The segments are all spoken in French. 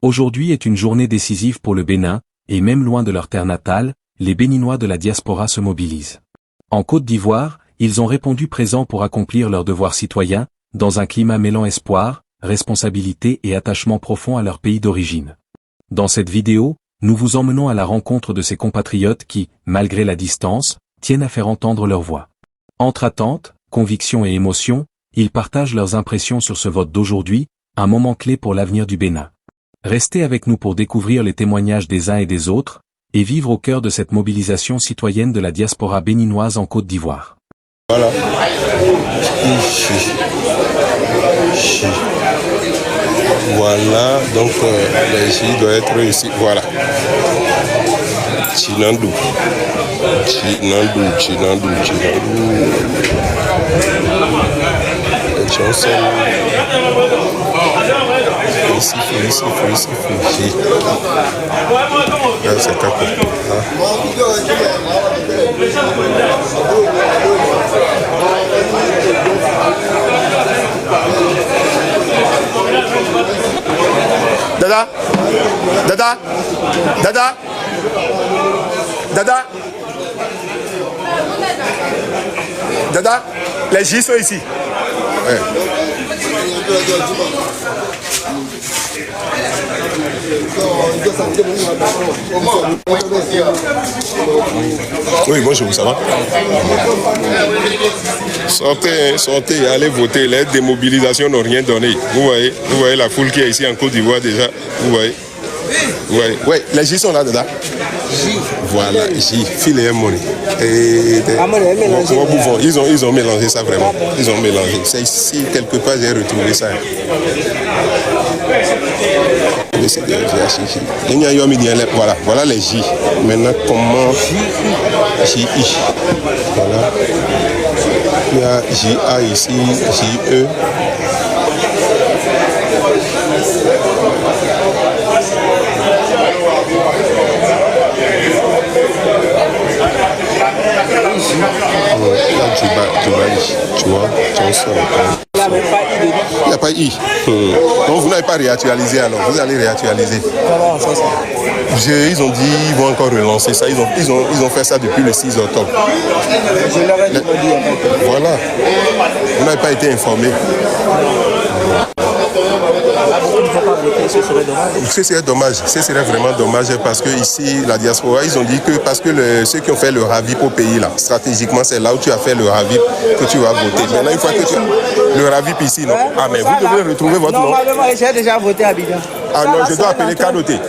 Aujourd'hui est une journée décisive pour le Bénin, et même loin de leur terre natale, les Béninois de la diaspora se mobilisent. En Côte d'Ivoire, ils ont répondu présents pour accomplir leurs devoirs citoyens, dans un climat mêlant espoir, responsabilité et attachement profond à leur pays d'origine. Dans cette vidéo, nous vous emmenons à la rencontre de ces compatriotes qui, malgré la distance, tiennent à faire entendre leur voix. Entre attente, conviction et émotion, ils partagent leurs impressions sur ce vote d'aujourd'hui, un moment clé pour l'avenir du Bénin. Restez avec nous pour découvrir les témoignages des uns et des autres, et vivre au cœur de cette mobilisation citoyenne de la diaspora béninoise en Côte d'Ivoire. Voilà. Voilà, donc le J doit être ici. Voilà. Chinandou. Johnson. Ici. Là, c'est Kako. Dada, les J sont ici. Ouais. Oui, bonjour, ça va? Sortez, allez voter. Les démobilisations n'ont rien donné. Vous voyez la foule qui est ici en Côte d'Ivoire déjà. Vous voyez? Oui, les J sont là dedans. Voilà, J, file et monnaie. Ils ont mélangé ça vraiment. Ils ont mélangé. C'est ici, quelque part, j'ai retrouvé ça. Voilà les J. Maintenant, comment J-I. Voilà. Il y a J-A ici, J-E. Tu vois, Johnson. Il n'y a pas I. Donc vous n'avez pas réactualisé alors, vous allez réactualiser. Comment on fait ça? Ils ont dit qu'ils vont encore relancer ça, ils ont fait ça depuis le 6 octobre. Je leur ai dit. Voilà. Vous n'avez pas été informé. Ce serait vraiment dommage parce que ici, la diaspora, ils ont dit que parce que ceux qui ont fait le RAVIP au pays, là, stratégiquement, c'est là où tu as fait le RAVIP que tu vas voter. Maintenant, une fois que tu as le RAVIP ici, non? Ah, mais vous devez retrouver votre nom. Normalement, j'ai déjà voté à Abidjan. Ah non, je dois appeler Kanoté.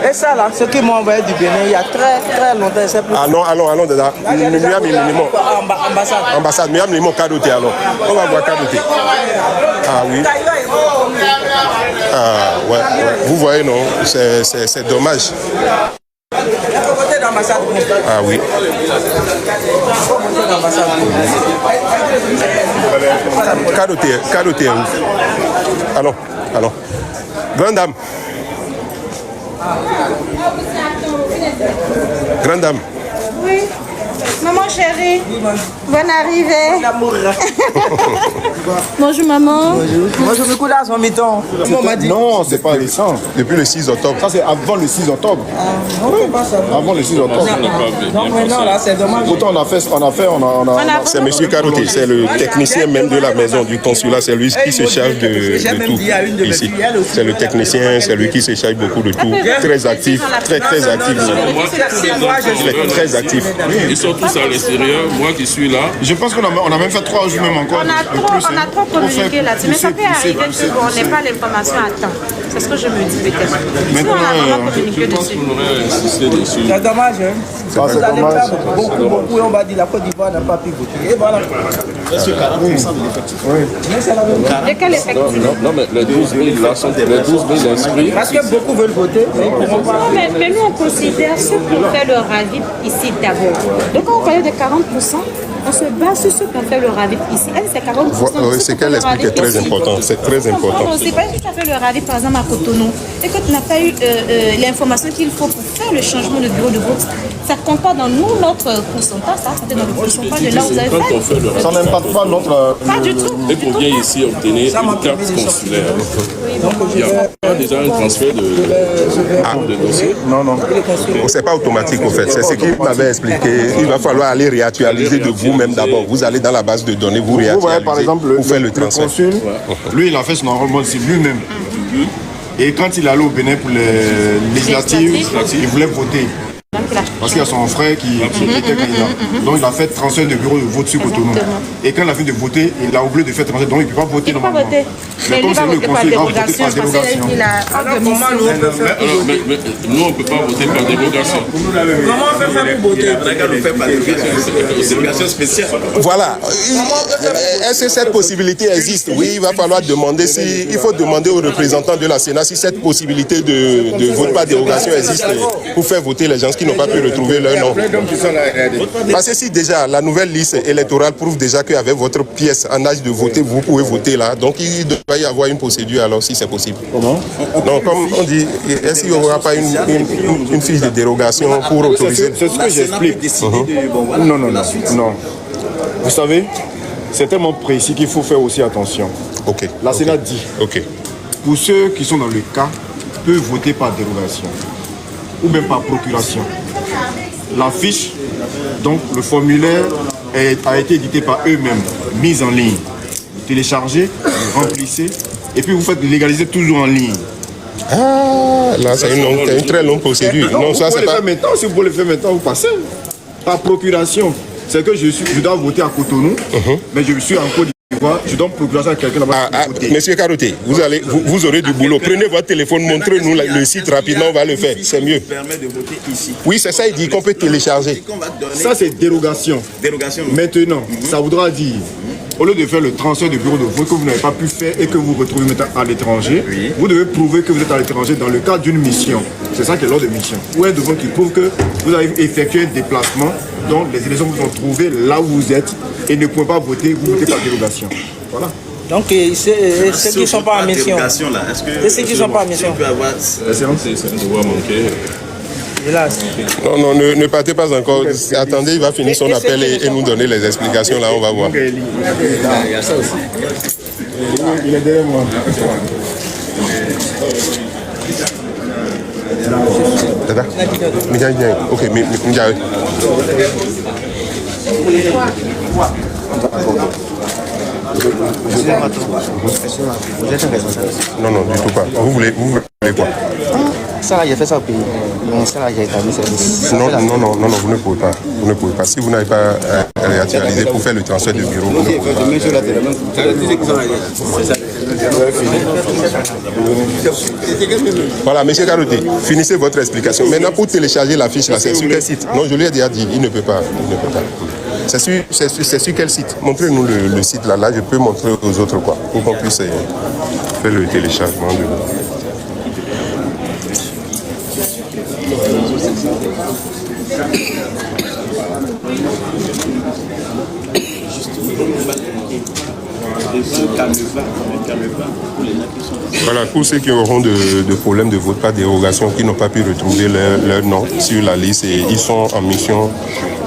Et ça, là, ce qui m'ont envoyé du Bénin, il y a très longtemps. Ah non, allons, dedans. Ambassade, mais il y a Kanoté alors. On va voir Kanoté. Ah oui. Ah ouais. Vous voyez, non, c'est dommage. Ah oui. Kanoté, où? Allons. Grande dame. Grande dame. Oui. Maman chérie, bonne arrivée. Bonjour maman. Moi je me coule à son mi-temps. Non, c'est pas récent. Depuis le 6 octobre. Ça c'est avant le 6 octobre. Avant le 6 octobre. Donc maintenant là c'est dommage. Pourtant on a fait. C'est monsieur Karoté, c'est le technicien même de la maison du consulat, c'est lui qui se charge de tout ici. C'est le technicien, c'est lui qui se charge beaucoup de tout. Très actif, très actif. Très actif. Ils sont tous à l'extérieur, moi qui suis là. Je pense qu'on a même fait 3 jours même encore. On a trop communiqué là-dessus, mais ça peut arriver qu'on n'ait pas l'information à temps. C'est ce que je me dis peut-être. Si on a vraiment communiqué dessus. C'est dommage, hein. Vous allez faire beaucoup, on va dire la Côte d'Ivoire n'a pas pu voter. Et voilà. Presque 40% de l'effectif. Oui. Mais c'est la même chose. Et quel effectif? Non, mais les 12 000 là sont les 12 000 inscrits. Parce que beaucoup veulent voter, mais ils ne pourront pas. Mais nous on considère ceux qui ont fait le RAVIP ici d'abord. Donc on parlait de 40%. On se base sur ce qu'on fait le RAVIP ici. Elle, c'est 40%. Oui, c'est qu'elle explique, c'est très important. C'est très important. C'est pas si tu as fait le RAVIP, par exemple, à Cotonou, et que tu n'as pas eu l'information qu'il faut pour faire le changement de bureau de vote. Ça ne compte pas dans notre pourcentage, ça compte dans le pourcentage de là où vous avez fait. Ça n'impacte pas notre... Pas du tout. Et pour bien ici obtenir une carte consulaire, il y a pas déjà un transfert de dossier? Non. C'est pas automatique au fait. C'est ce qu'il m'avait expliqué. Il va falloir aller réactualiser de vous-même d'abord. Vous allez dans la base de données, vous réactualisez. Vous voyez par exemple le consul, lui il a fait son enrôlement ici lui-même. Et quand il est allé au Bénin pour les législatives, il voulait voter. Parce qu'il y a son frère qui était candidat. Donc il a fait transfert de bureau de vote sur Cotonou. Et quand il a fini de voter, il a oublié de faire transfert. Donc il ne peut pas voter normalement. Mais comme c'est le conseil, il va voter par dérogation. Mais nous, on ne peut pas voter par dérogation. Comment on peut faire pour voter? On fait par dérogation spéciale. Voilà. Est-ce que cette possibilité existe? Oui, il va falloir demander si... Il faut demander aux représentants de la Sénat si cette possibilité de vote par dérogation existe pour faire voter les gens qui n'ont pas pu retrouver leur nom. Parce que si déjà la nouvelle liste électorale prouve déjà qu'avec votre pièce en âge de voter, vous pouvez voter là, donc il doit y avoir une procédure alors si c'est possible. Comment? Donc comme on dit, est-ce qu'il n'y aura pas une fiche de dérogation pour autoriser? C'est ce que j'explique. Non. Vous savez, c'est tellement précis qu'il faut faire aussi attention. Ok. La Sénat dit, pour ceux qui sont dans le cas, peuvent voter par dérogation ou même par procuration. La fiche, donc le formulaire a été édité par eux-mêmes, mise en ligne. Vous téléchargez, vous remplissez, et puis vous faites légaliser toujours en ligne. Ah, là c'est une très longue procédure. Non, ça c'est pas... maintenant, si vous voulez le faire maintenant, vous passez. Par procuration, c'est que je dois voter à Cotonou, mais je suis en Côte d'Ivoire, je donne procuration à quelqu'un là-bas. Monsieur Karoté, vous aurez du boulot. Prenez votre téléphone, montrez-nous le site rapidement, on va le faire. C'est mieux. Oui, c'est ça, il dit qu'on peut télécharger. Ça, c'est dérogation. Maintenant, ça voudra dire, au lieu de faire le transfert de bureau de vote que vous n'avez pas pu faire et que vous vous retrouvez maintenant à l'étranger, vous devez prouver que vous êtes à l'étranger dans le cadre d'une mission. C'est ça qui est l'ordre de mission. Ou un document qui prouve que vous avez effectué un déplacement, dont les élections vous ont trouvé là où vous êtes et ne pouvez pas voter, vous votez par dérogation. Voilà. Donc, ceux qui ne sont pas en mission. Et ceux qui ne sont pas en mission. C'est un devoir manqué. Non, ne partez pas encore. Attendez, il va finir son appel et nous donner les explications. Là, on va voir. Il est derrière moi. Ok, non, du tout pas. Vous voulez quoi? Ça, il a fait ça au pays. Ça, il a établi service. Non, vous ne pouvez pas. Vous ne pouvez pas. Si vous n'avez pas réactualisé pour faire le transfert de bureau, vous ne pouvez pas. Voilà, monsieur Karoté, finissez votre explication. Maintenant, pour télécharger la fiche, là, c'est sur quel site? Non, je lui ai déjà dit, il ne peut pas. C'est sur quel site? Montrez-nous le site là. Là, je peux montrer aux autres quoi, pour qu'on puisse faire le téléchargement de... Voilà, pour ceux qui auront de problèmes de vote par dérogation, qui n'ont pas pu retrouver leur nom sur la liste et ils sont en mission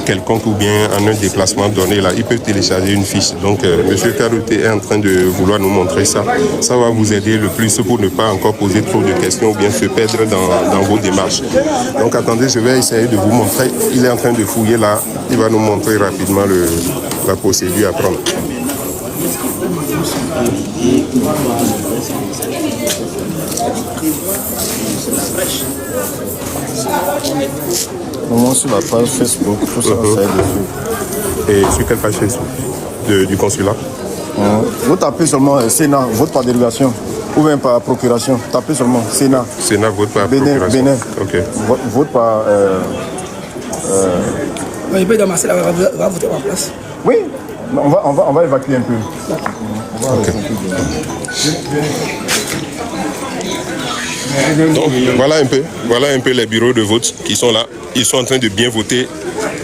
quelconque ou bien en un déplacement donné, là, ils peuvent télécharger une fiche. Donc, M. Karoté est en train de vouloir nous montrer ça. Ça va vous aider le plus pour ne pas encore poser trop de questions ou bien se perdre dans vos démarches. Donc, attendez, je vais essayer de vous montrer. Il est en train de fouiller là. Il va nous montrer rapidement la procédure à prendre. Moi, sur la page Facebook, tout ça, ça est dessus. Et sur quelle page Facebook du consulat? Vous tapez seulement Sénat, vote par délégation, ou même par procuration. Tapez seulement Sénat. Sénat, vote par procuration. Bénin. Ok. Vote par... Il peut damasser là, va voter en place. Oui, on va évacuer un peu. Okay. Donc, voilà un peu les bureaux de vote qui sont là. Ils sont en train de bien voter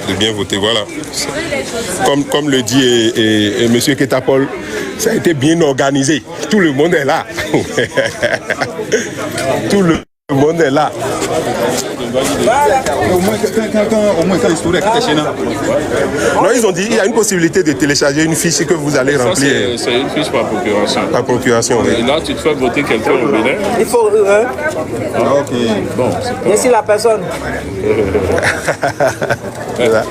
de bien voter. Voilà. Comme le dit et M. Ketapol, ça a été bien organisé. Tout le monde est là. Tout le monde est là. Non, ils ont dit qu'il y a une possibilité de télécharger une fiche que vous allez remplir. C'est une fiche par procuration. Par procuration, oui. Et là, tu te fais voter quelqu'un au Bénin. Il faut... Ok. Bon, c'est pas... Ici, la personne. Voilà.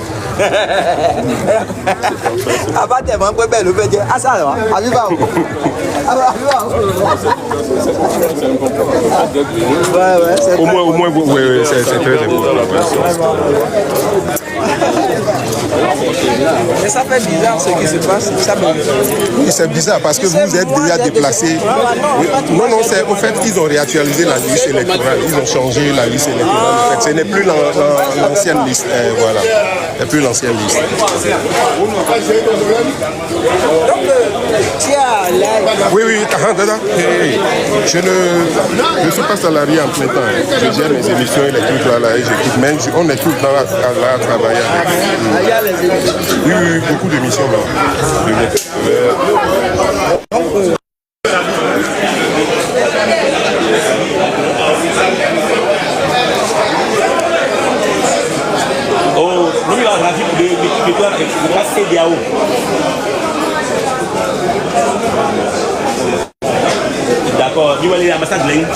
Au moins, c'est très important. Mais ça fait bizarre ce qui se passe. Oui, c'est bizarre parce que vous êtes déjà déplacé. Oui. Non, c'est au fait qu'ils ont réactualisé la liste électorale. Ils ont changé la liste électorale. En fait, ce n'est plus l'ancienne liste. Voilà. Ce n'est plus l'ancienne liste. Donc, oui. Je ne suis pas salarié en plein temps. Je gère mes émissions et les trucs là et j'écoute. Mais on est tout le temps là à travailler avec. Oui, beaucoup d'émissions là. Oh, nous il a ravi de CDAO. D'accord, nous allons aller à l'ambassade de l'Inde.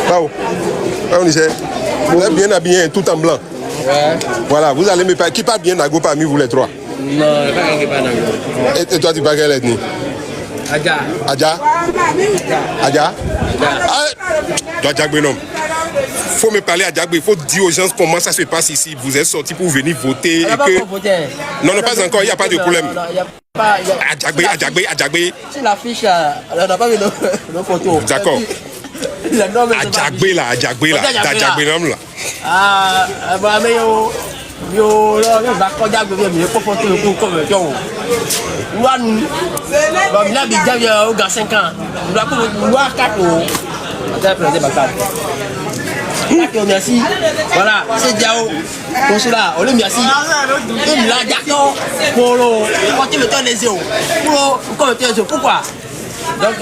Bravo. Vous êtes bien habillé, tout en blanc. Ouais. Voilà, vous allez me parler. Qui parle bien Nago parmi vous les trois? Non, pas qui parle Nago. Et toi, tu parles quelle ethnie? Adja. Adja? Adja? Il faut me parler à Diagbé, il faut dire aux gens comment ça se passe ici. Vous êtes sortis pour venir voter. Et que... Non, pas encore, il n'y a pas de problème. Adjagbé. Si l'affiche, on n'a pas vu nos photos. D'accord. Adjagbé là. Ah, mais yo là, va pas dire que je peux photo le coup comme yo. Moi, là, il y a 5 ans. On doit voir 4 ans. Merci. Voilà, c'est Diao. Pour cela, on le merci. Il l'a d'accord pour le temps des yeux. Pourquoi? Donc,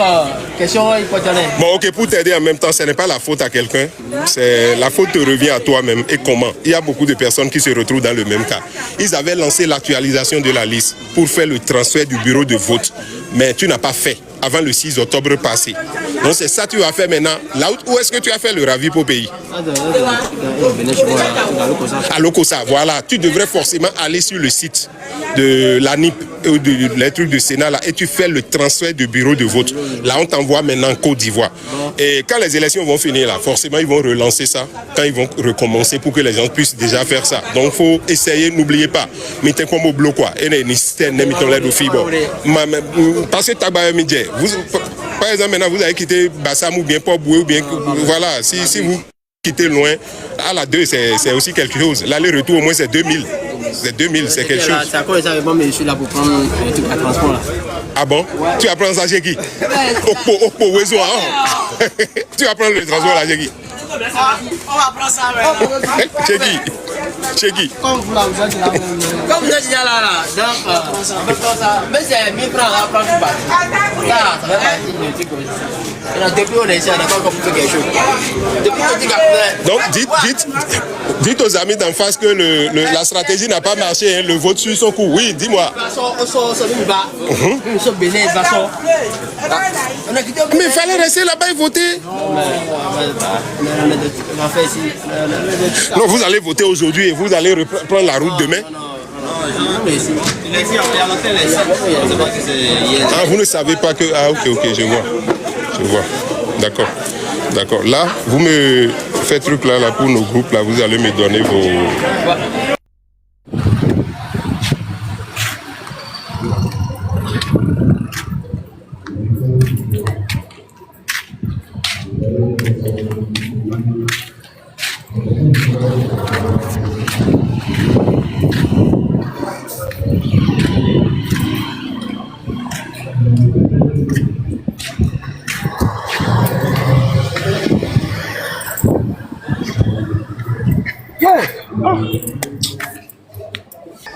question, il faut donner. Bon, ok, pour t'aider en même temps, ce n'est pas la faute à quelqu'un. La faute te revient à toi-même. Et comment? Il y a beaucoup de personnes qui se retrouvent dans le même cas. Ils avaient lancé l'actualisation de la liste pour faire le transfert du bureau de vote. Mais tu n'as pas fait avant le 6 octobre passé. Donc c'est ça que tu vas faire maintenant. Là où est-ce que tu as fait le ravi pour pays? À Lokosa, voilà. Tu devrais forcément aller sur le site de l'ANIP ou les trucs du Sénat là, et tu fais le transfert du bureau de vote. Là, on t'envoie maintenant en Côte d'Ivoire. Et quand les élections vont finir là, forcément, ils vont relancer ça quand ils vont recommencer pour que les gens puissent déjà faire ça. Donc, il faut essayer, n'oubliez pas. Mettez comme au bloc quoi. Et parce que par exemple, maintenant, vous avez quitté Bassam ou bien Port-Boué ou bien... Voilà, si vous quittez loin, à la 2, c'est aussi quelque chose. L'aller-retour, au moins, c'est 2000. C'est 2000, c'est quelque chose. C'est à quoi ça, mais je suis là pour prendre le truc à transport là. Ah bon? Ouais. Tu vas prendre ça chez qui? Oppo, Wezo, hein? Tu vas prendre le transport là chez qui? On va prendre ça, ouais. Chez qui? Chez qui? Comme vous l'avez dit là. Comme vous êtes déjà là. Donc, on va prendre ça. Mais c'est 1000 francs, on va prendre tout parti. Ça va partir du truc comme ça. Depuis on est ici, on n'a pas encore fait quelque chose. Depuis on dit qu'après. Donc, dites aux amis d'en face que la stratégie n'a pas marché, hein, le vote suit son coup. Oui, dis-moi. On sort du bas. Nous sommes bénis, de façon. Mais il fallait rester là-bas et voter. Non, vous allez voter aujourd'hui et vous allez reprendre la route demain. Ah, vous ne savez pas que... Ah, ok, je vois. D'accord. Là, vous me faites truc là pour nos groupes, là, vous allez me donner vos...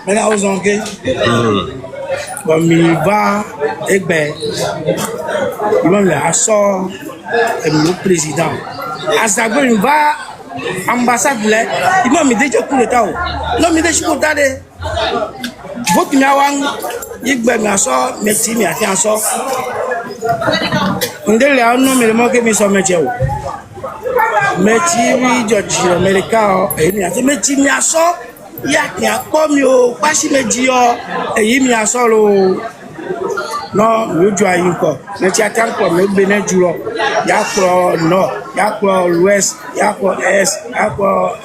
Maintenant, aux Anglais, comme il va, et ben, il va le assort, le président. À Zago, il va, ambassade, il m'a mis des coup d'État. Non, mais des coup d'État. Votre miawang, il va m'assort, mais si, mais à sort. On dit là, non, mais le mot que mes sommes métiers. Métier, oui, George, Américain, et métier, mais à sort. Il y a comme yo, pas si me dit et il m'y a solo. Non, le joie encore. Mais tu attends comme le Bénin du Nord. Il y a quoi nord, il y a quoi l'ouest, il y a quoi est, il y a quoi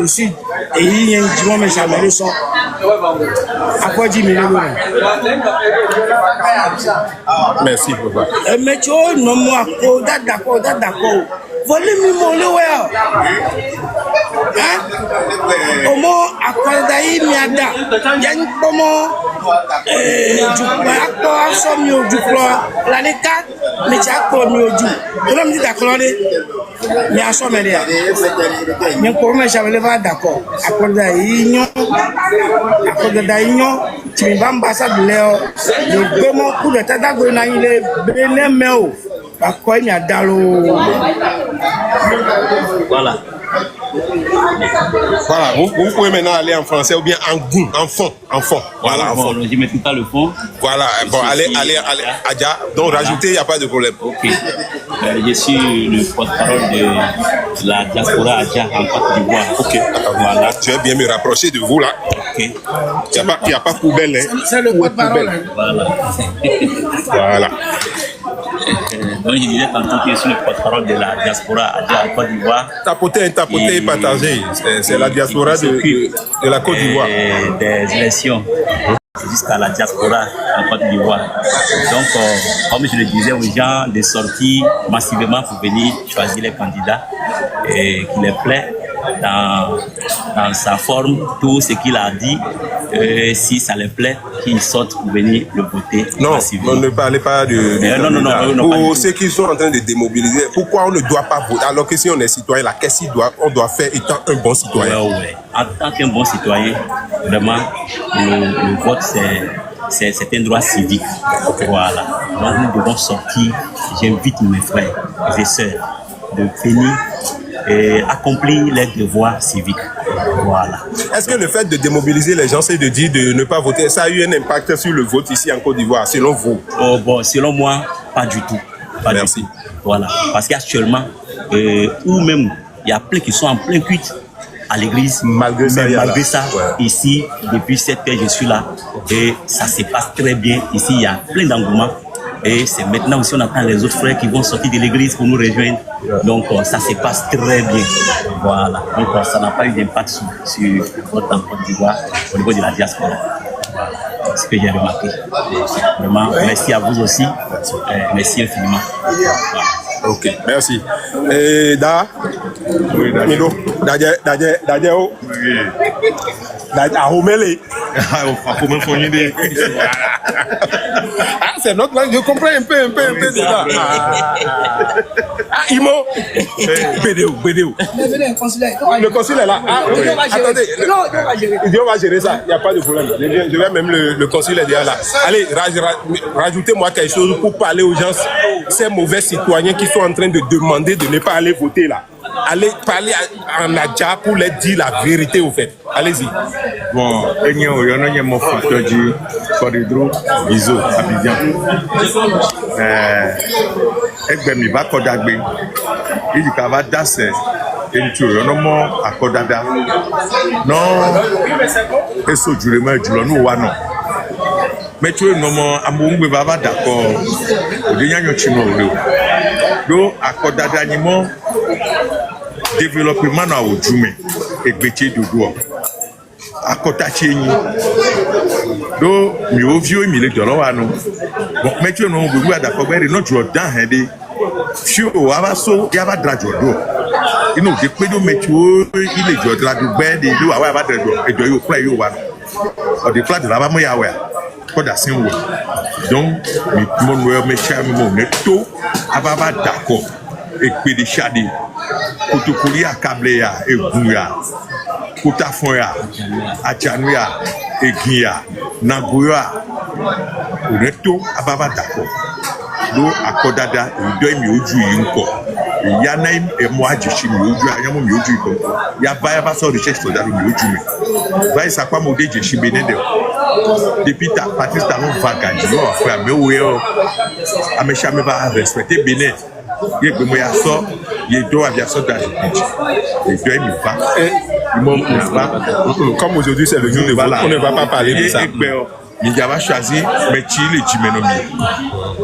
sud. Et il y a un dimanche, mais ça me le sort. À quoi 10 000 euros? Merci, papa. Mais tu vois, non, moi, d'accord. Voler mon le hein? Omo akwadai miada. Yan pomo du akwa somio du klo. La ne 4 mais tu akwa mio du. On me dit d'accord mais à somme dia. Mais comment j'avais pas d'accord. Akwadai nyon tu vas ambassade Léo. Le vraiment coup de tata go na ile Benin meo. Akwa miada lo. Voilà. Voilà, vous pouvez maintenant aller en français ou bien en goût, en fond. Voilà, en fond. Je mets tout à le fond. Voilà, bon, allez, Adja. Donc, rajoutez, il n'y a pas de problème. Ok. Je suis le porte-parole de la diaspora Adja en Côte d'Ivoire. Ok. Voilà. Je vais bien me rapprocher de vous, là. Ok. Il n'y a pas poubelle, hein. C'est le porte-parole. Voilà. Donc, je disais tantôt que je suis le porte-parole de la diaspora Adja en Côte d'Ivoire. Tapoter et partager. C'est la diaspora de la Côte d'Ivoire. Des élections jusqu'à la diaspora en Côte d'Ivoire. Donc, comme je le disais aux gens, de sortir massivement pour venir choisir les candidats et qui les plaît dans sa forme, tout ce qu'il a dit, si ça les plaît, qu'ils sortent pour venir le voter. Non, ne parlez pas de non, pour ceux qui sont en train de démobiliser, pourquoi on ne doit pas voter alors que si on est citoyen, là, qu'est-ce qu'on doit faire étant un bon citoyen? Ouais. En tant qu'un bon citoyen, vraiment, le vote, c'est un droit civique. Okay. Voilà. Donc nous devons sortir. J'invite mes frères et sœurs de venir et accomplir les devoirs civiques. Voilà. Est-ce que le fait de démobiliser les gens, c'est de dire de ne pas voter, ça a eu un impact sur le vote ici en Côte d'Ivoire, selon vous? Bon, selon moi, pas du tout. Merci. Du tout. Voilà. Parce qu'actuellement, ou même, il y a plein qui sont en plein cuite à l'église. Malgré ça, ici, depuis 7 heures, je suis là. Et ça se passe très bien. Ici, il y a plein d'engouement. Et c'est maintenant aussi, on attend les autres frères qui vont sortir de l'église pour nous rejoindre. Donc, ça se passe très bien. Voilà. Donc, ça n'a pas eu d'impact sur le vote en Côte d'Ivoire au niveau de la diaspora. Voilà. C'est ce que j'ai remarqué. Vraiment, merci à vous aussi. Merci infiniment. Voilà. Ok, merci. Et Milo, Dadjao, c'est notre langue, je comprends un peu ça. Imo, BDO. Le consul est là. Attendez, Dieu va gérer ça, il n'y a pas de problème. Je vais même le consul est déjà là. Allez, rajoutez-moi quelque chose pour parler aux gens, ces mauvais citoyens qui sont en train de demander de ne pas aller voter là. Allez parler en Adja pour leur dire la vérité au fait. Allez-y. Bon, il y a mon facteur du corridor Bizo, Abidjan. Egbemi va kodagbe. Il dit qu'il va dasser. Et tu as un accord non, et ce jurement du nous ou non. Mais tu es non, amour va d'accord. Au dernier chino, donc accord d'animaux. Développement na ojume egbeche dodo akotachi yin do mi ovio mi le jolo wa no bon metu no gbogbo adako bere no jo dan he de fi o wa so ya ba dra jodo inu de pe do metu ile jo dra do gbe de do wa ba dra do ejo yo play yo wa o de flat la ba mo ya wa ko da sin wo donc mi mo no me cha mi mo ne to ababa dako ekpe de chadi kotokoli akable ya egun ya Koutafoya, Adjanoya, Eguia, Nagoya, Oneto, Ababa d'accord. Do akodada, Udoy Mioju Yunko. Yanaim et moi, Jishi Mioju, Ayamo Mioju Yunko. Yabaya Basso recherche sur Daru Mioju. Va ça quoi modé Jishi Benede. Depuis ta Patrice Talon Vagandi, après Améouéo, Amechame va respecter Benet. Il y a des gens qui sont aviation d'agriculture. Les deux, ils pas. Comme aujourd'hui, c'est le jour de vote, on ne va pas parler de ça. Il y a choisi, mais tu es le Jimenomi.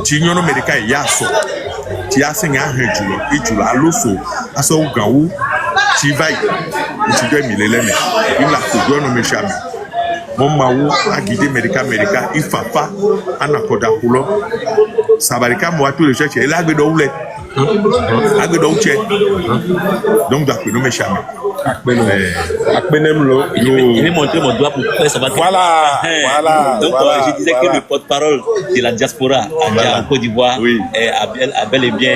Tu es le Médica et Yasso. Tu as 5 ans, et tu as l'osso, à son gaou, tu vas, tu dois m'aider. Il a tout donné, mes amis. Mon maou a guidé Médica, il ne fait pas un accord d'Apollo. Sabarika, moi, tous les jours, il a de oulette. Donc, d'accord, nous me chamons. Je vais montrer mon doigt pour faire ça. Voilà. Donc, je disais que le porte-parole de la diaspora en Côte d'Ivoire a bel et bien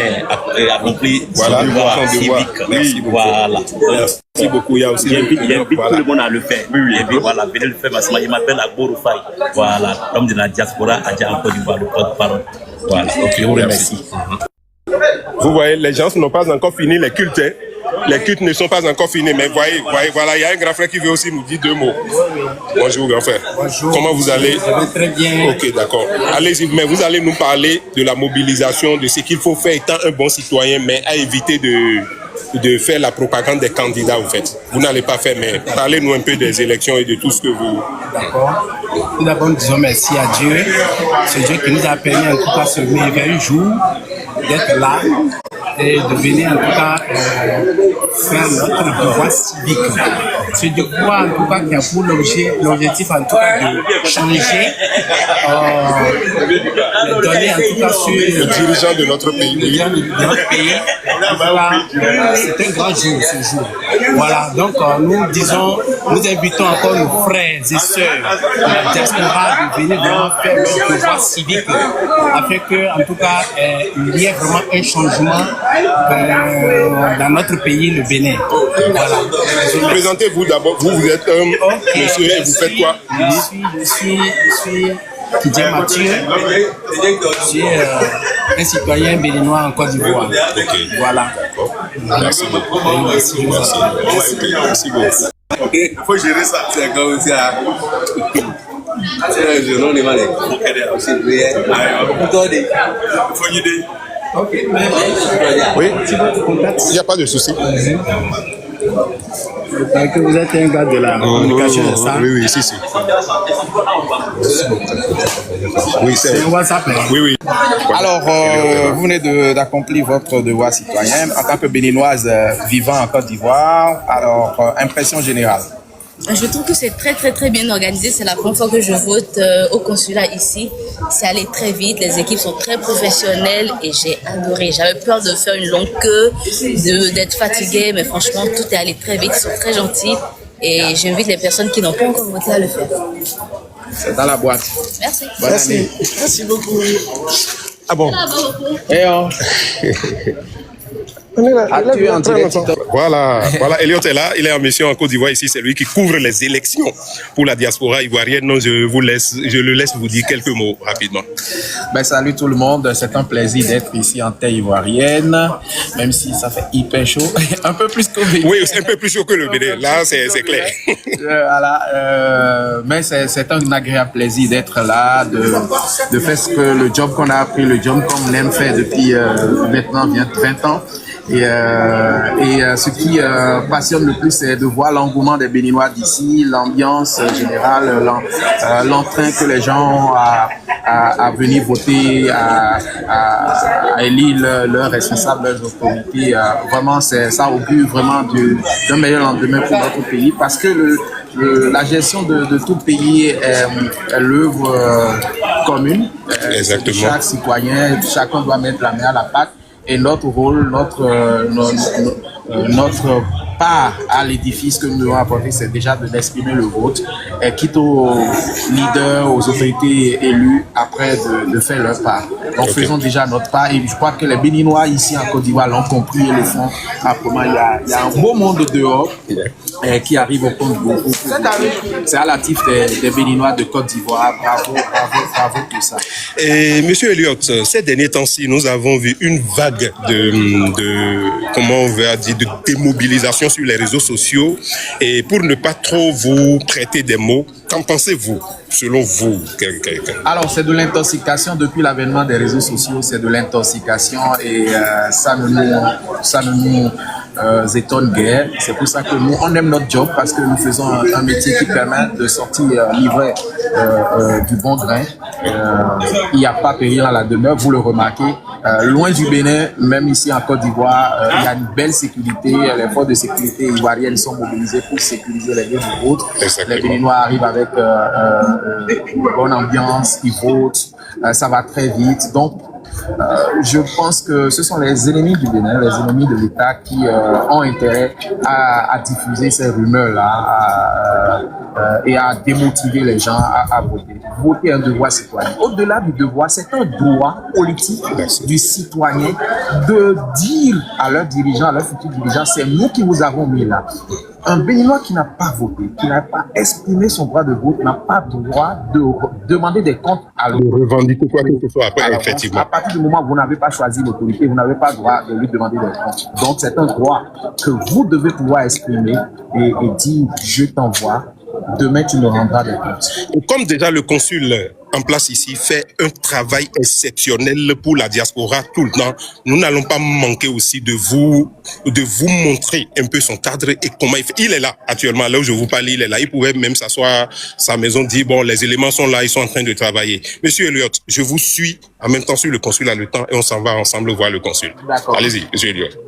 accompli son devoir civique. Voilà. Merci beaucoup. Il y a aussi j'invite tout le monde à le faire. Voilà, venez le faire. Il m'appelle Agbo Rufai. Voilà, l'homme de la diaspora en Côte d'Ivoire, le porte-parole. Voilà, ok, je vous remercie. Vous voyez, les gens n'ont pas encore fini les cultes. Hein. Les cultes ne sont pas encore finis. Mais voyez, voilà, il y a un grand frère qui veut aussi nous dire 2 mots. Bonjour, grand frère. Bonjour. Comment vous allez? Je vais très bien. Ok, d'accord. Allez-y, mais vous allez nous parler de la mobilisation, de ce qu'il faut faire étant un bon citoyen, mais à éviter de faire la propagande des candidats, en fait. Vous n'allez pas faire, mais parlez-nous un peu des élections et de tout ce que vous... D'accord. Tout d'abord, nous disons merci à Dieu. C'est Dieu qui nous a permis, en tout cas, ce merveilleux jour, d'être là et de venir, en tout cas, faire notre devoir civique. Ce devoir, en tout cas, qui a pour l'objectif, en tout cas, de changer, de donner, en tout cas, sur le dirigeant de notre pays. Le dirigeant de notre pays. Voilà, c'est un grand jour, ce jour. Voilà, donc nous disons, nous invitons encore nos frères et sœurs de la diaspora de venir vraiment faire leur devoir civique afin que, en tout cas, il y ait vraiment un changement dans notre pays, le Bénin. Voilà. Présentez-vous d'abord. Vous êtes monsieur et vous faites quoi? Je suis Kidja Mathieu. Je suis un citoyen béninois en Côte d'Ivoire. Voilà. Merci beaucoup. Merci beaucoup. Il faut gérer ça. C'est comme ça. C'est le journal de Malek. Oui, il n'y a pas de souci. Que vous êtes un gars de la communication, c'est ça? Oui, si. Oui, c'est WhatsApp. Oui. Alors, vous venez d'accomplir votre devoir citoyen en tant que béninoise vivant en Côte d'Ivoire. Alors, impression générale? Je trouve que c'est très très très bien organisé. C'est la première fois que je vote au consulat ici. C'est allé très vite, les équipes sont très professionnelles et j'ai adoré. J'avais peur de faire une longue queue, d'être fatiguée, mais franchement tout est allé très vite, ils sont très gentils et j'invite les personnes qui n'ont pas encore voté à le faire. C'est dans la boîte. Merci. Merci beaucoup. Ah bon? Voilà, Elliot est là, il est en mission en Côte d'Ivoire ici, c'est lui qui couvre les élections pour la diaspora ivoirienne. Donc je le laisse vous dire quelques mots rapidement. Salut tout le monde, c'est un plaisir d'être ici en terre ivoirienne, même si ça fait hyper chaud, un peu plus qu'au Bénin. Oui, c'est un peu plus chaud que le Bénin, là c'est clair. Mais c'est un agréable plaisir d'être là, de faire le job qu'on a appris, le job qu'on aime faire depuis maintenant 20 ans. Et ce qui passionne le plus, c'est de voir l'engouement des Béninois d'ici, l'ambiance générale, l'entrain que les gens ont à venir voter, à élire leurs responsables, leurs autorités. Vraiment, ça augure vraiment d'un meilleur lendemain pour notre pays, parce que la gestion de tout pays est l'œuvre commune. Exactement. Chaque citoyen, chacun doit mettre la main à la pâte. Et notre rôle, notre part à l'édifice que nous devons apporter, c'est déjà d'exprimer le vote, quitte aux leaders, aux autorités élues, après de faire leur part. Donc faisons déjà notre part, et je crois que les Béninois ici en Côte d'Ivoire l'ont compris et le font âprement. Il y a un beau monde dehors qui arrive au compte beaucoup. C'est à l'actif des Béninois de Côte d'Ivoire. Bravo pour ça. Et Monsieur Elliott, ces derniers temps-ci, nous avons vu une vague comment on va dire, de démobilisation sur les réseaux sociaux. Et pour ne pas trop vous prêter des mots, qu'en pensez-vous, selon vous? Alors, c'est de l'intoxication depuis l'avènement des réseaux sociaux, c'est de l'intoxication, et ça ne nous étonne guère. C'est pour ça que nous, on aime notre job, parce que nous faisons un métier qui permet de sortir livrer du bon grain. Il n'y a pas péril à la demeure, vous le remarquez. Loin du Bénin, même ici en Côte d'Ivoire, il y a une belle sécurité. Les forces de sécurité ivoiriennes sont mobilisées pour sécuriser les lieux de vote. Les Béninois arrivent avec une bonne ambiance, ils votent, ça va très vite. Donc, je pense que ce sont les ennemis du Bénin, les ennemis de l'État qui ont intérêt à diffuser ces rumeurs-là et à démotiver les gens à voter. Voter est un devoir citoyen. Au-delà du devoir, c'est un droit politique du citoyen de dire à leurs dirigeants, à leurs futurs dirigeants, c'est nous qui vous avons mis là. Un Béninois qui n'a pas voté, qui n'a pas exprimé son droit de vote, n'a pas le droit de demander des comptes à l'autre. De revendiquer quoi que ce soit après, effectivement. À partir du moment où vous n'avez pas choisi l'autorité, vous n'avez pas le droit de lui demander des comptes. Donc c'est un droit que vous devez pouvoir exprimer et dire « je t'envoie ». Demain, tu me rendras des comptes. Comme déjà le consul en place ici fait un travail exceptionnel pour la diaspora tout le temps, nous n'allons pas manquer aussi de vous montrer un peu son cadre et comment il fait. Il est là actuellement, là où je vous parle, il est là. Il pouvait même s'asseoir à sa maison, dire bon, les éléments sont là, ils sont en train de travailler. Monsieur Elliott, je vous suis en même temps sur le consul à le temps et on s'en va ensemble voir le consul. D'accord. Allez-y, monsieur Elliott.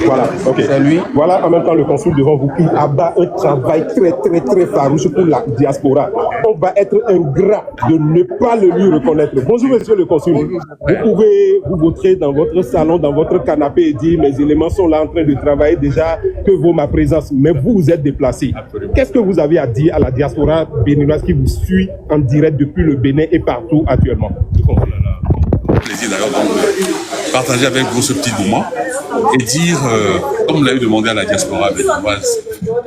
Voilà, ok. C'est lui. Voilà en même temps le consul devant vous qui abat un travail très farouche pour la diaspora. On va être ingrat de ne pas le lui reconnaître. Bonjour monsieur le consul. Vous pouvez vous montrer dans votre salon, dans votre canapé et dire mes éléments sont là en train de travailler déjà, que vaut ma présence. Mais vous vous êtes déplacé. Qu'est-ce que vous avez à dire à la diaspora béninoise qui vous suit en direct depuis le Bénin et partout actuellement? Plaisir d'ailleurs de partager avec vous ce petit moment et dire, comme vous l'avez demandé à la diaspora béninoise,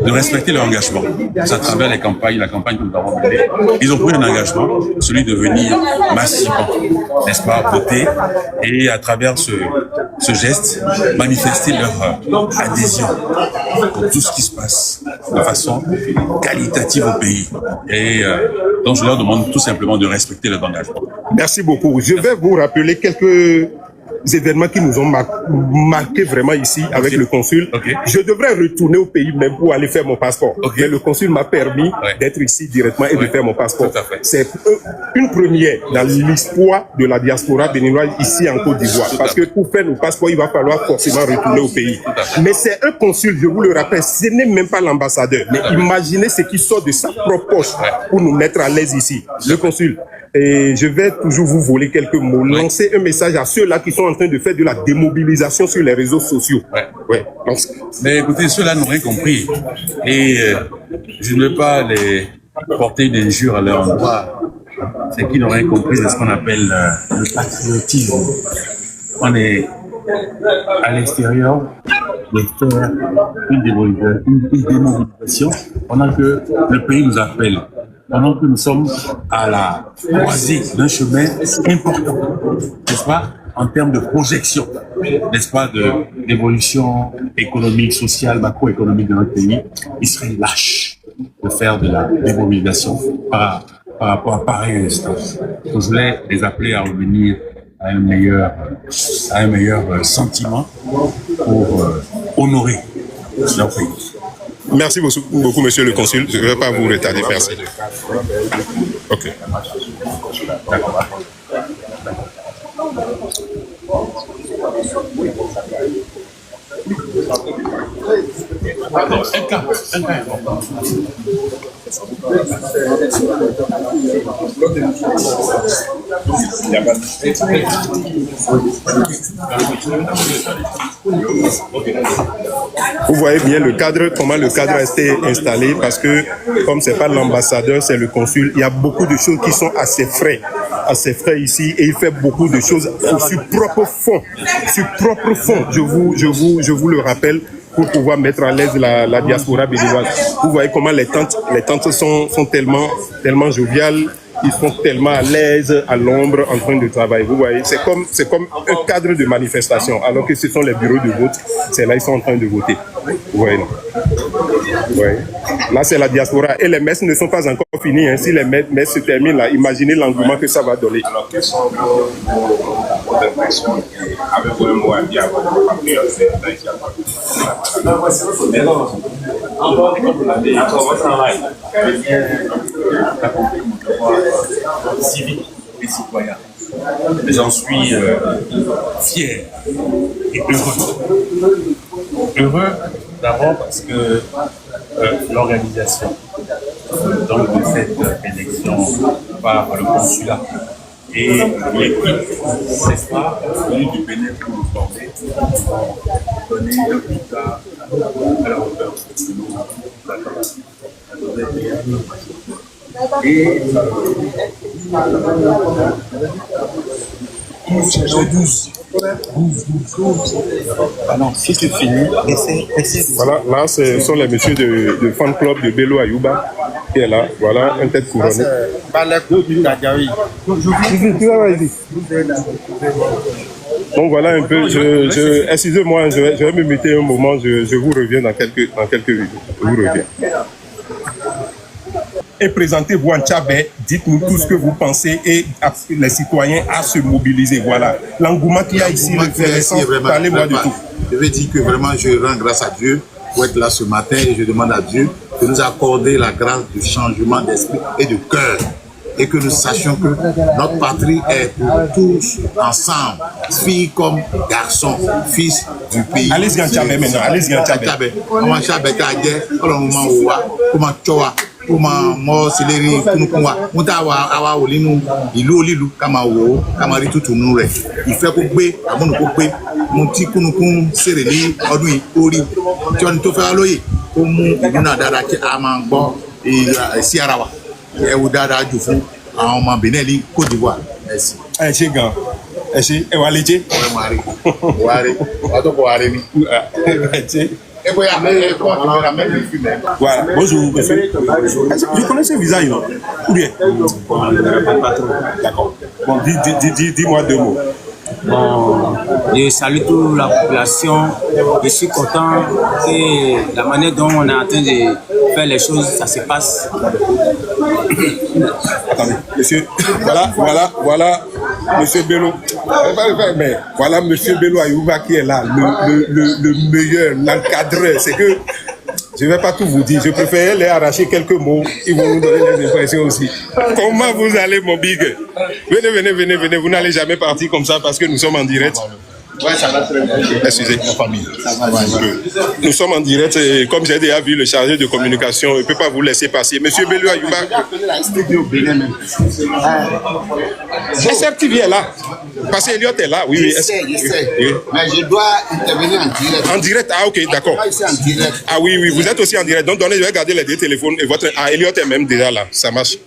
de respecter leur engagement. C'est à travers les campagnes, la campagne que nous avons menée. Ils ont pris un engagement, celui de venir massivement, n'est-ce pas, voter et à travers ce geste, manifester leur adhésion pour tout ce qui se passe de façon qualitative au pays. Et donc je leur demande tout simplement de respecter leur engagement. Merci beaucoup. Je vais vous rappeler quelques événements qui nous ont marqué vraiment ici avec le consul. Je devrais retourner au pays même pour aller faire mon passeport. Mais le consul m'a permis d'être ici directement et de faire mon passeport. C'est une première dans l'histoire de la diaspora béninoise ici en Côte d'Ivoire. Parce que pour faire nos passeports, il va falloir forcément retourner au pays. Mais c'est un consul, je vous le rappelle, ce n'est même pas l'ambassadeur. Mais imaginez ce qui sort de sa propre poche pour nous mettre à l'aise ici. Le consul. Et je vais toujours vous voler quelques mots, lancer un message à ceux-là qui sont en train de faire de la démobilisation sur les réseaux sociaux. Mais écoutez, ceux-là n'ont rien compris. Et je ne veux pas les porter une injure à leur endroit. C'est qu'ils n'ont rien compris de ce qu'on appelle le patriotisme. On est à l'extérieur de faire une démobilisation pendant que le pays nous appelle. Pendant que nous sommes à la croisée d'un chemin important, n'est-ce pas, en termes de projection, n'est-ce pas, d'évolution économique, sociale, macroéconomique de notre pays, il serait lâche de faire de la démobilisation par rapport à pareille instance. Donc, je voulais les appeler à revenir à un meilleur sentiment pour honorer leur pays. Merci beaucoup, monsieur le consul. Je ne vais pas vous retarder. Merci. Ok. Vous voyez bien le cadre, comment le cadre a été installé, parce que comme c'est pas l'ambassadeur, c'est le consul, il y a beaucoup de choses qui sont assez frais ici, et il fait beaucoup de choses sur propre fond, je vous le rappelle, pour pouvoir mettre à l'aise la diaspora béninoise. Vous voyez comment les tentes sont tellement joviales, ils sont tellement à l'aise, à l'ombre, en train de travailler. Vous voyez, c'est comme un cadre de manifestation, alors que ce sont les bureaux de vote, c'est là ils sont en train de voter. Vous voyez, non? Vous voyez. Là, c'est la diaspora. Et les messes ne sont pas encore finies. Hein. Si les messes se terminent là, imaginez l'engouement que ça va donner. Alors, quelles sont vos impressions avec un mot à dire à votre patriote civique et citoyen. J'en suis fier et heureux. Heureux d'abord parce que l'organisation donc, de cette élection par le consulat et l'équipe CESPA venue du Bénin pour nous former, donner le résultat à la hauteur de nous attendons. Et 12. Ah non, si tu finis, essaie. Voilà, là, ce sont les messieurs de fan club de Bello Ayuba qui est là. Voilà, un tête couronnée. Donc voilà un peu, excusez-moi, je vais me muter un moment, je vous reviens dans quelques minutes. Je vous reviens. Et présentez-vous en Tchabé, dites-nous tout ce que vous pensez et les citoyens à se mobiliser. Voilà. L'engouement qu'il y a ici, parlez-moi de tout. Je vais dire que vraiment je rends grâce à Dieu pour être là ce matin et je demande à Dieu de nous accorder la grâce du changement d'esprit et de cœur. Et que nous sachions que notre patrie est pour tous ensemble, filles comme garçons, fils du pays. Allez-y en Tchabé maintenant, allez-y en Tchabé. Comment Tchabé comment mo sileri kunukunwa muta awa olinu ìlú olilu kama wo kama rí tutu nu rẹ̀ ìfẹ́ kó gbé amunu kó gbé mu ti kunukun sere ní ọdún yìí orí tí oni tó fẹ́ lóye ó mú ìlú náà dáadáa kí a máa gbọ́ sí ara wa ẹ wo dáadáa jù fún àwọn ọmọ Benin ní Côte d'Ivoire merci. Ẹ ṣé gan, ẹ ṣé, ẹ wà léjé. Ọtọ́ kò wá rí ni. Voilà, bonjour, monsieur. Vous connaissez le visage, non? Ou bien? D'accord. Bon, dis-moi deux mots. Bon, je salue toute la population. Je suis content que la manière dont on est en train de faire les choses, ça se passe. Attendez, monsieur, voilà, monsieur Bello. Mais voilà, monsieur Bello Ayuba qui est là, le meilleur, l'encadreur. C'est que je ne vais pas tout vous dire. Je préfère les arracher quelques mots. Ils vont nous donner les impressions aussi. Comment vous allez, mon big? Venez. Vous n'allez jamais partir comme ça parce que nous sommes en direct. Ouais, ça va très bien. Excusez, ma famille. Nous sommes en direct et comme j'ai déjà vu le chargé de communication, il ne peut pas vous laisser passer. Monsieur Bello Ayuba. SRTV est là. Parce que Elliot est là. Oui, je sais. Mais je dois intervenir en direct. En direct, ah ok, d'accord. Ah oui, vous êtes aussi en direct. Donc, je vais garder les deux téléphones et votre. Ah, Elliot est même déjà là. Ça marche.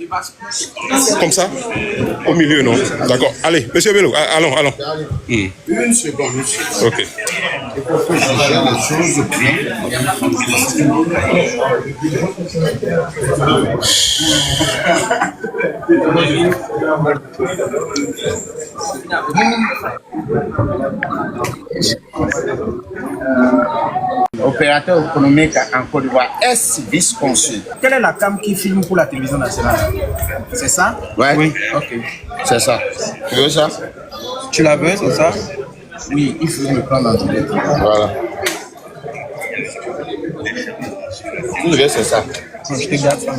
Comme ça? Au milieu, non? D'accord. Allez, monsieur Bello, allons. Une seconde. Ok. Il faut que je gère les choses Opérateur économique en Côte d'Ivoire, ex-vice-consul. Quelle est la cam qui filme pour la télévision nationale? C'est ça? Ouais. Oui. Ok. C'est ça. Tu veux ça? Tu la veux, c'est ça? Oui, il faut me prendre en direct. Voilà. Tout le reste, c'est ça. Je te garde ça.